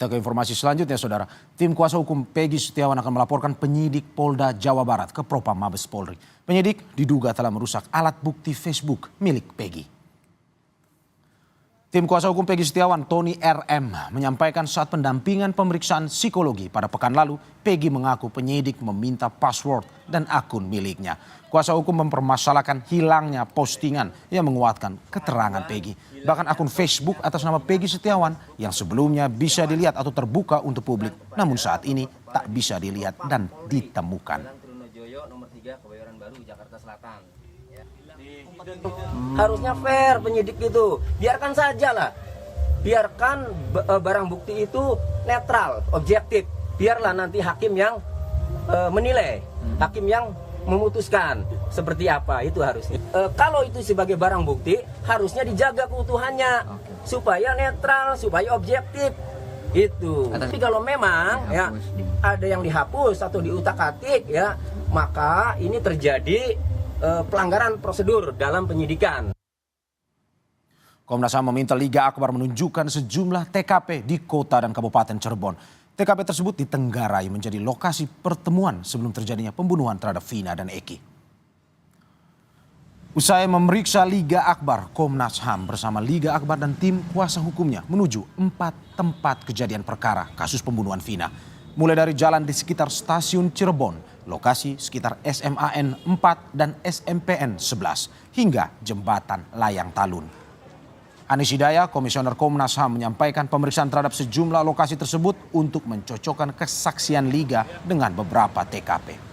Ke informasi selanjutnya, Saudara. Tim kuasa hukum Peggy Setiawan akan melaporkan penyidik Polda Jawa Barat ke Propam Mabes Polri. Penyidik diduga telah merusak alat bukti Facebook milik Peggy. Tim kuasa hukum Peggy Setiawan, Tony RM, menyampaikan saat pendampingan pemeriksaan psikologi pada pekan lalu, Peggy mengaku penyidik meminta password dan akun miliknya. Kuasa hukum mempermasalahkan hilangnya postingan yang menguatkan keterangan Peggy. Bahkan akun Facebook atas nama Peggy Setiawan yang sebelumnya bisa dilihat atau terbuka untuk publik, namun saat ini tak bisa dilihat dan ditemukan. Harusnya fair penyidik itu, biarkan saja lah, biarkan barang bukti itu netral, objektif, biarlah nanti hakim yang menilai, hakim yang memutuskan seperti apa itu harusnya. Kalau itu sebagai barang bukti harusnya dijaga keutuhannya supaya netral, supaya objektif itu. Tapi kalau memang ya ada yang dihapus atau diutak-atik ya, maka ini terjadi pelanggaran prosedur dalam penyidikan. Komnas HAM meminta Liga Akbar menunjukkan sejumlah TKP di kota dan kabupaten Cirebon. TKP tersebut ditenggarai menjadi lokasi pertemuan sebelum terjadinya pembunuhan terhadap Vina dan Eki. Usai memeriksa Liga Akbar, Komnas HAM bersama Liga Akbar dan tim kuasa hukumnya menuju 4 tempat kejadian perkara kasus pembunuhan Vina. Mulai dari jalan di sekitar stasiun Cirebon, lokasi sekitar SMAN 4 dan SMPN 11, hingga jembatan Layang Talun. Anis Hidayah, Komisioner Komnas HAM, menyampaikan pemeriksaan terhadap sejumlah lokasi tersebut untuk mencocokkan kesaksian Liga dengan beberapa TKP.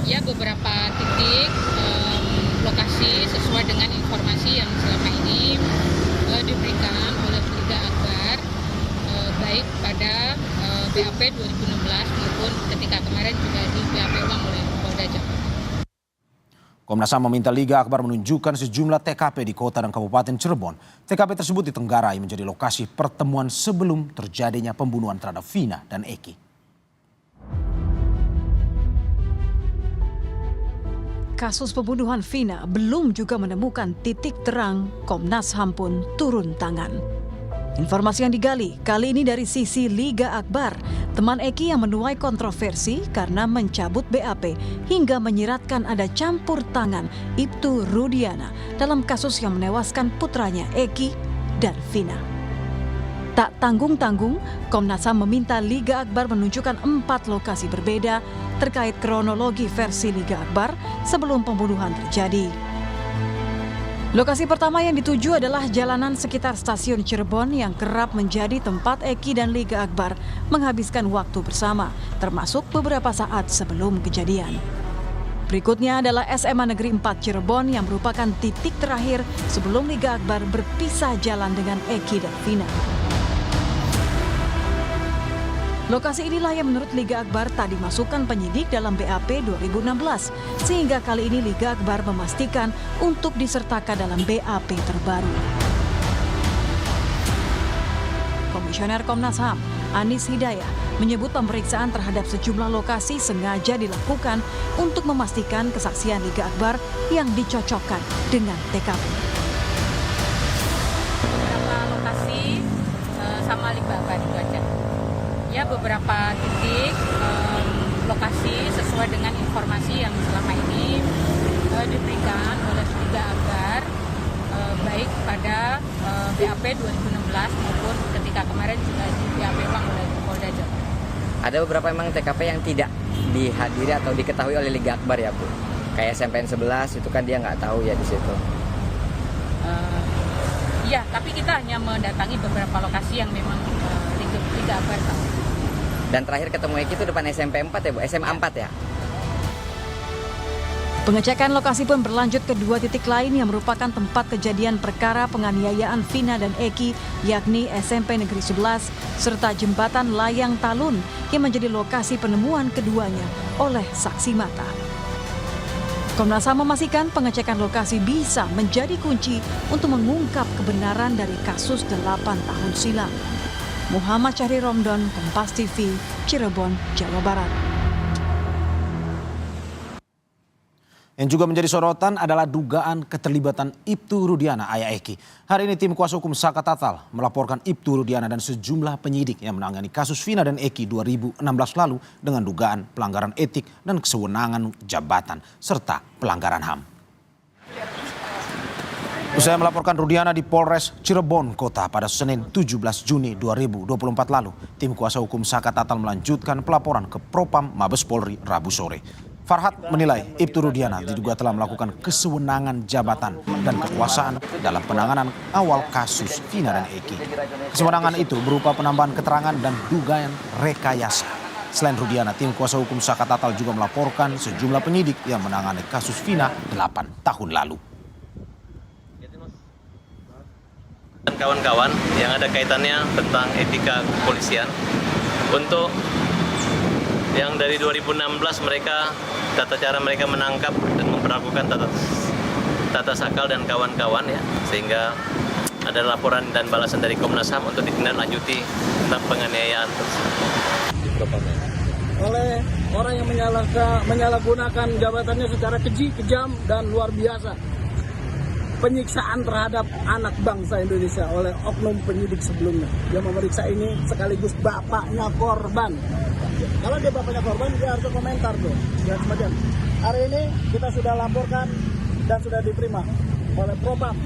Ya, beberapa titik lokasi sesuai dengan informasi yang selama ini diberikan oleh Liga Akbar, baik pada BAP 2016 maupun ketika kemarin juga di BAP ulang oleh Polda Jawa Barat. Komnas HAM meminta Liga Akbar menunjukkan sejumlah TKP di kota dan kabupaten Cirebon. TKP tersebut ditenggarai menjadi lokasi pertemuan sebelum terjadinya pembunuhan terhadap Vina dan Eki. Kasus pembunuhan Vina belum juga menemukan titik terang, Komnas HAM pun turun tangan. Informasi yang digali kali ini dari sisi Liga Akbar, teman Eki yang menuai kontroversi karena mencabut BAP hingga menyiratkan ada campur tangan Ibtu Rudiana dalam kasus yang menewaskan putranya Eki dan Vina. Tak tanggung-tanggung, Komnas HAM meminta Liga Akbar menunjukkan 4 lokasi berbeda terkait kronologi versi Liga Akbar sebelum pembunuhan terjadi. Lokasi pertama yang dituju adalah jalanan sekitar stasiun Cirebon yang kerap menjadi tempat Eki dan Liga Akbar menghabiskan waktu bersama, termasuk beberapa saat sebelum kejadian. Berikutnya adalah SMA Negeri 4 Cirebon yang merupakan titik terakhir sebelum Liga Akbar berpisah jalan dengan Eki dan Vina. Lokasi inilah yang menurut Liga Akbar tak dimasukkan penyidik dalam BAP 2016, sehingga kali ini Liga Akbar memastikan untuk disertakan dalam BAP terbaru. Komisioner Komnas HAM, Anis Hidayah, menyebut pemeriksaan terhadap sejumlah lokasi sengaja dilakukan untuk memastikan kesaksian Liga Akbar yang dicocokkan dengan TKP. Beberapa lokasi sama Liga Akbar itu aja. Ya, beberapa titik lokasi sesuai dengan informasi yang selama ini diberikan oleh Liga Akbar, baik pada BAP 2016 maupun ketika kemarin juga di BAP ulang oleh Polda Jawa Barat. Ada beberapa memang TKP yang tidak dihadiri atau diketahui oleh Liga Akbar ya Bu? Kayak SMPN 11 itu kan dia nggak tahu ya di situ. Iya, tapi kita hanya mendatangi beberapa lokasi yang memang Liga Akbar tahu. Dan terakhir ketemu Eki itu depan SMP 4 ya Bu? SMA 4 ya? Pengecekan lokasi pun berlanjut ke 2 titik lain yang merupakan tempat kejadian perkara penganiayaan Vina dan Eki, yakni SMP Negeri 11 serta jembatan Layang Talun yang menjadi lokasi penemuan keduanya oleh saksi mata. Komnas HAM memastikan pengecekan lokasi bisa menjadi kunci untuk mengungkap kebenaran dari kasus 8 tahun silam. Muhammad Syahri Romdon, Kompas TV, Cirebon, Jawa Barat. Yang juga menjadi sorotan adalah dugaan keterlibatan Ibtu Rudiana, ayah Eki. Hari ini tim kuasa hukum Saka Tatal melaporkan Ibtu Rudiana dan sejumlah penyidik yang menangani kasus Vina dan Eki 2016 lalu dengan dugaan pelanggaran etik dan kesewenangan jabatan serta pelanggaran HAM. Usai melaporkan Rudiana di Polres Cirebon Kota pada Senin 17 Juni 2024 lalu, tim kuasa hukum Saka Tatal melanjutkan pelaporan ke Propam Mabes Polri Rabu sore. Farhad menilai Ibtu Rudiana diduga telah melakukan kesewenangan jabatan dan kekuasaan dalam penanganan awal kasus Vina dan Eki. Kesewenangan itu berupa penambahan keterangan dan dugaan rekayasa. Selain Rudiana, tim kuasa hukum Saka Tatal juga melaporkan sejumlah penyidik yang menangani kasus Vina 8 tahun lalu. Dan kawan-kawan yang ada kaitannya tentang etika kepolisian untuk yang dari 2016 mereka tata cara mereka menangkap dan memperlakukan tata sakal dan kawan-kawan ya, sehingga ada laporan dan balasan dari Komnas HAM untuk ditindaklanjuti tentang penganiayaan tersebut. Oleh orang yang menyalahgunakan jabatannya secara keji, kejam dan luar biasa. Penyiksaan terhadap anak bangsa Indonesia oleh oknum penyidik sebelumnya. Dia memeriksa ini sekaligus bapaknya korban. Kalau dia bapaknya korban, dia harus komentar tuh. Ya, semacam. Hari ini kita sudah laporkan dan sudah diterima oleh Propam.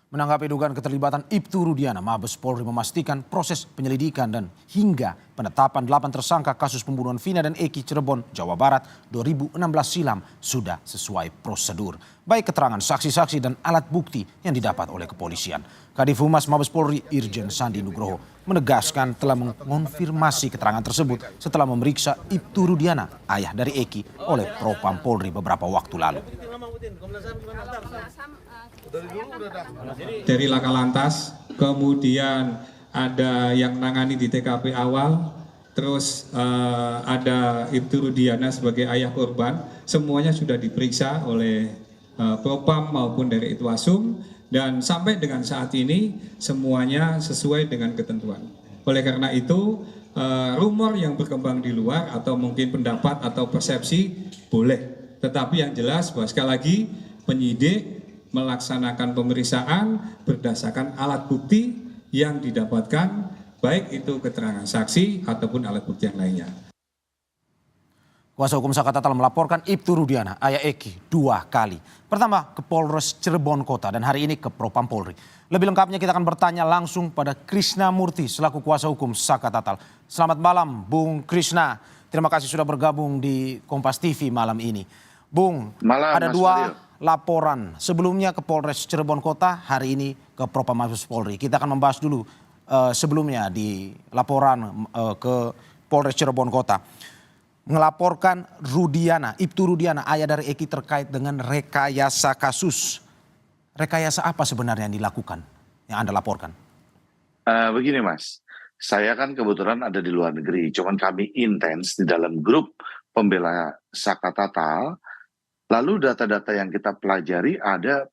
Menanggapi dugaan keterlibatan Ibtu Rudiana, Mabes Polri memastikan proses penyelidikan dan hingga penetapan 8 tersangka kasus pembunuhan Vina dan Eki Cirebon, Jawa Barat 2016 silam sudah sesuai prosedur. Baik keterangan saksi-saksi dan alat bukti yang didapat oleh kepolisian. Kadif Humas Mabes Polri Irjen Sandi Nugroho menegaskan telah mengonfirmasi keterangan tersebut setelah memeriksa Ibtu Rudiana, ayah dari Eki, oleh Propam Polri beberapa waktu lalu. Dari Laka Lantas, kemudian ada yang nangani di TKP awal, terus ada Ibtu Rudiana sebagai ayah korban, semuanya sudah diperiksa oleh Propam maupun dari Itwasum, dan sampai dengan saat ini semuanya sesuai dengan ketentuan. Oleh karena itu, rumor yang berkembang di luar atau mungkin pendapat atau persepsi boleh, tetapi yang jelas bahwa sekali lagi penyidik melaksanakan pemeriksaan berdasarkan alat bukti yang didapatkan, baik itu keterangan saksi ataupun alat bukti yang lainnya. Kuasa hukum Saka Tatal melaporkan Ibtu Rudiana, ayah Eki, 2 kali. Pertama ke Polres Cirebon Kota dan hari ini ke Propam Polri. Lebih lengkapnya kita akan bertanya langsung pada Krishna Murti selaku kuasa hukum Saka Tatal. Selamat malam Bung Krishna, terima kasih sudah bergabung di Kompas TV malam ini. Bung, malam, ada Mas 2 Mario. laporan. Sebelumnya ke Polres Cirebon Kota, hari ini ke Propam Mabes Polri. Kita akan membahas dulu sebelumnya di laporan ke Polres Cirebon Kota. Melaporkan Rudiana, Ibtu Rudiana, ayah dari Eki terkait dengan rekayasa kasus. Rekayasa apa sebenarnya yang dilakukan, yang Anda laporkan? Begini Mas, saya kan kebetulan ada di luar negeri, cuman kami intens di dalam grup pembela Saka Tatal. Lalu data-data yang kita pelajari ada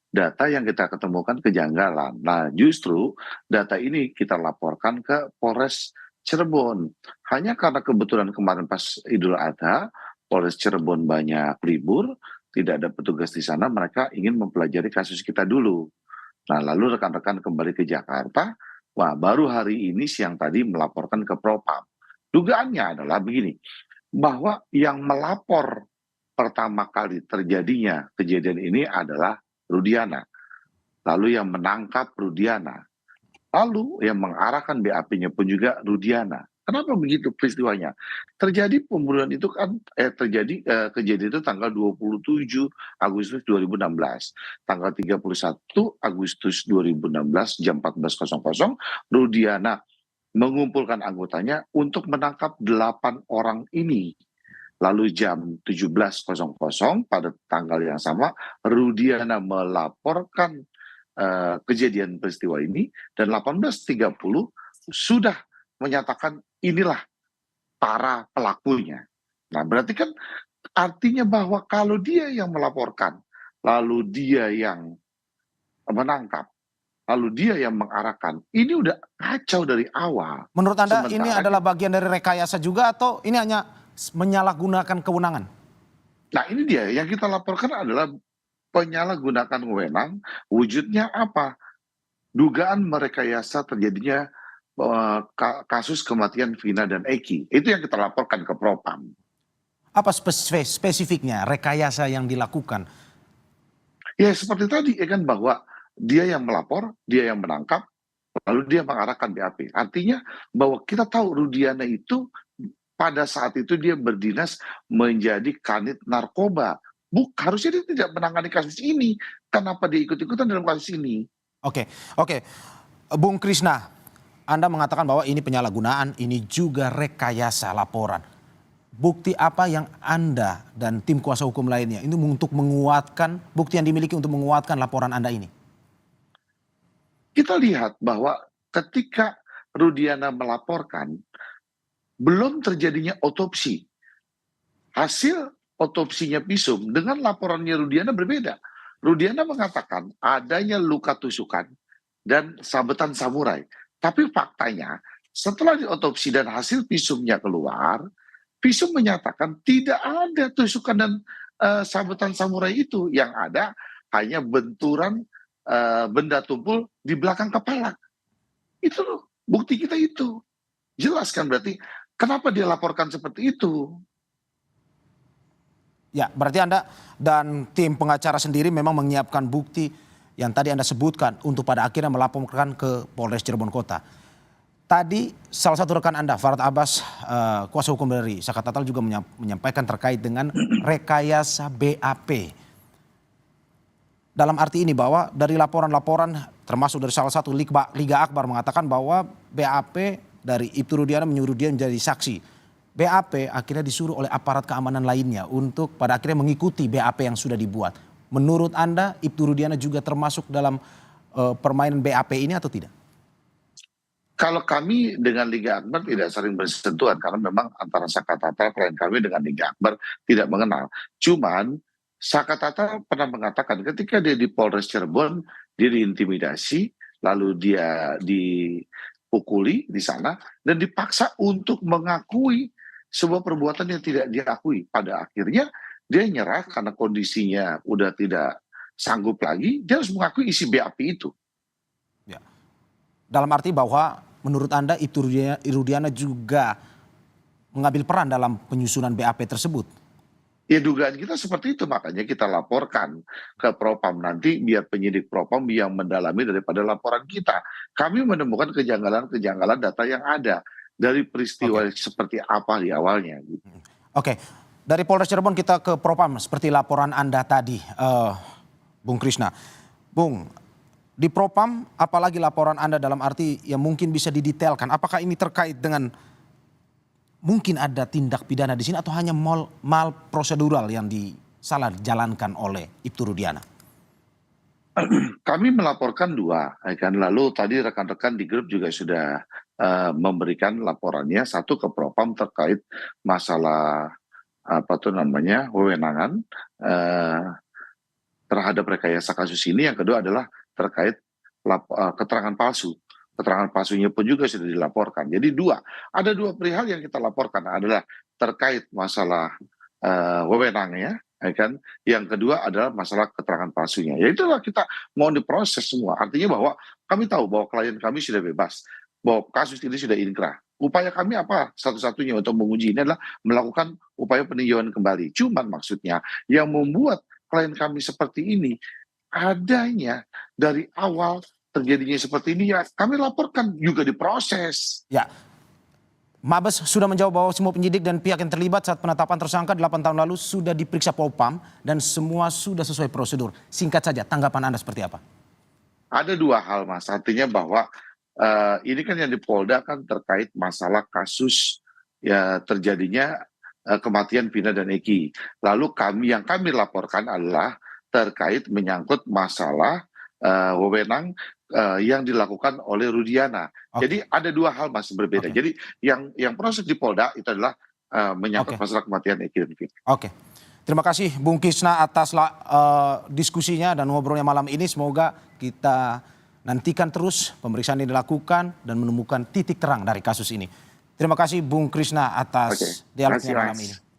data yang kita ketemukan kejanggalan. Nah justru data ini kita laporkan ke Polres Cirebon. Hanya karena kebetulan kemarin pas Idul Adha, Polres Cirebon banyak libur, tidak ada petugas di sana, mereka ingin mempelajari kasus kita dulu. Nah lalu rekan-rekan kembali ke Jakarta, wah baru hari ini siang tadi melaporkan ke Propam. Dugaannya adalah begini, bahwa yang melapor pertama kali terjadinya kejadian ini adalah Rudiana. Lalu yang menangkap Rudiana. Lalu yang mengarahkan BAP-nya pun juga Rudiana. Kenapa begitu peristiwanya? Terjadi pembunuhan itu kan kejadian itu tanggal 27 Agustus 2016. Tanggal 31 Agustus 2016 jam 14.00 Rudiana mengumpulkan anggotanya untuk menangkap 8 orang ini. Lalu jam 17.00 pada tanggal yang sama Rudiana melaporkan kejadian peristiwa ini dan 18.30 sudah menyatakan inilah para pelakunya. Nah berarti kan artinya bahwa kalau dia yang melaporkan, lalu dia yang menangkap, lalu dia yang mengarahkan, ini udah kacau dari awal. Menurut Anda Sementara ini adalah bagian dari rekayasa juga atau ini hanya menyalahgunakan kewenangan? Nah ini dia, yang kita laporkan adalah penyalahgunaan wewenang, wujudnya apa? Dugaan merekayasa terjadinya kasus kematian Vina dan Eki. Itu yang kita laporkan ke Propam. Apa spesifiknya rekayasa yang dilakukan? Ya seperti tadi ya kan, bahwa dia yang melapor, dia yang menangkap, lalu dia mengarahkan BAP. Artinya bahwa kita tahu Rudiana itu pada saat itu dia berdinas menjadi kanit narkoba. Harusnya dia tidak menangani kasus ini. Kenapa dia ikut-ikutan dalam kasus ini? Oke. Bung Krisna, Anda mengatakan bahwa ini penyalahgunaan, ini juga rekayasa laporan. Bukti apa yang Anda dan tim kuasa hukum lainnya ini untuk menguatkan, bukti yang dimiliki untuk menguatkan laporan Anda ini? Kita lihat bahwa ketika Rudiana melaporkan, belum terjadinya otopsi. Hasil otopsinya visum dengan laporannya Rudiana berbeda. Rudiana mengatakan adanya luka tusukan dan sabetan samurai. Tapi faktanya setelah diotopsi dan hasil visumnya keluar, visum menyatakan tidak ada tusukan dan sabetan samurai itu. Yang ada hanya benturan benda tumpul di belakang kepala. Itu loh, bukti kita itu. Jelas kan berarti kenapa dia laporkan seperti itu? Ya, berarti Anda dan tim pengacara sendiri memang menyiapkan bukti yang tadi Anda sebutkan untuk pada akhirnya melaporkan ke Polres Cirebon Kota. Tadi salah satu rekan Anda, Farad Abbas, kuasa hukum dari Sakat Tatal juga menyampaikan terkait dengan rekayasa BAP. Dalam arti ini bahwa dari laporan-laporan termasuk dari salah satu Liga Akbar mengatakan bahwa BAP dari Ibtu Rudiana menyuruh dia menjadi saksi. BAP akhirnya disuruh oleh aparat keamanan lainnya untuk pada akhirnya mengikuti BAP yang sudah dibuat. Menurut Anda Ibtu Rudiana juga termasuk dalam permainan BAP ini atau tidak? Kalau kami dengan Liga Akbar tidak sering bersentuhan karena memang antara Sakat Tatal klien kami dengan Liga Akbar tidak mengenal. Cuman Sakat Tatal pernah mengatakan ketika dia di Polres Cirebon dia diintimidasi, lalu dia dipukuli di sana dan dipaksa untuk mengakui sebuah perbuatan yang tidak diakui. Pada akhirnya dia nyerah karena kondisinya udah tidak sanggup lagi, dia harus mengakui isi BAP itu. Ya. Dalam arti bahwa menurut Anda Ibtu Rudiana juga mengambil peran dalam penyusunan BAP tersebut? Ya dugaan kita seperti itu, makanya kita laporkan ke Propam nanti biar penyidik Propam yang mendalami daripada laporan kita. Kami menemukan kejanggalan-kejanggalan data yang ada dari peristiwa seperti apa di awalnya. Oke, dari Polres Cirebon kita ke Propam seperti laporan Anda tadi, Bung Krisna. Bung, di Propam apalagi laporan Anda dalam arti yang mungkin bisa didetailkan, apakah ini terkait dengan mungkin ada tindak pidana di sini atau hanya mal prosedural yang salah dijalankan oleh Ibtu Rudiana? Kami melaporkan dua, kan lalu tadi rekan-rekan di grup juga sudah memberikan laporannya, satu ke Propam terkait masalah wewenangan terhadap rekayasa kasus ini, yang kedua adalah terkait keterangan palsu. Keterangan palsunya pun juga sudah dilaporkan. Jadi ada dua perihal yang kita laporkan, adalah terkait masalah wewenangnya, kan. Yang kedua adalah masalah keterangan palsunya. Ya itulah kita mau diproses semua. Artinya bahwa kami tahu bahwa klien kami sudah bebas, bahwa kasus ini sudah inkrah. Upaya kami apa? Satu-satunya untuk menguji ini adalah melakukan upaya peninjauan kembali. Cuman maksudnya yang membuat klien kami seperti ini adanya dari awal terjadinya seperti ini, ya kami laporkan juga diproses. Ya, Mabes sudah menjawab bahwa semua penyidik dan pihak yang terlibat saat penetapan tersangka 8 tahun lalu sudah diperiksa Propam dan semua sudah sesuai prosedur. Singkat saja, tanggapan Anda seperti apa? Ada dua hal, Mas. Artinya bahwa ini kan yang di Polda kan terkait masalah kasus ya terjadinya kematian Vina dan Eki. Lalu yang kami laporkan adalah terkait menyangkut masalah wewenang yang dilakukan oleh Rudiana. Jadi ada dua hal, Mas, berbeda. Jadi yang proses di Polda itu adalah menyangkut masalah kematian Eki dan Vina. Oke. Terima kasih Bung Krisna atas diskusinya dan ngobrolnya malam ini. Semoga kita nantikan terus pemeriksaan ini dilakukan dan menemukan titik terang dari kasus ini. Terima kasih Bung Krishna atas Oke. dialognya Terima kasih, malam Mas. ini.